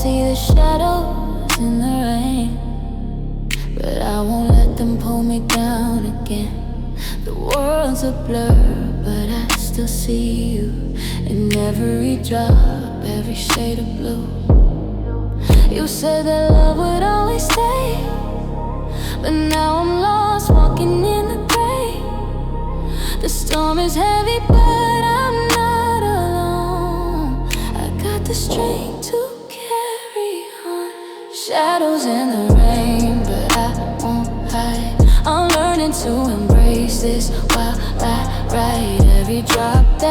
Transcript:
see the shadows in the rain, but I won't let them pull me down again. The world's a blur, but I still see you in every drop, every shade of blue. You said that love would always stay, but now I'm lost, walking in the gray. The storm is heavy, but I'm not alone. I got the strength to carry on. Shadows in the rain, but I won't hide. I'm learning to embrace this while I ride every drop that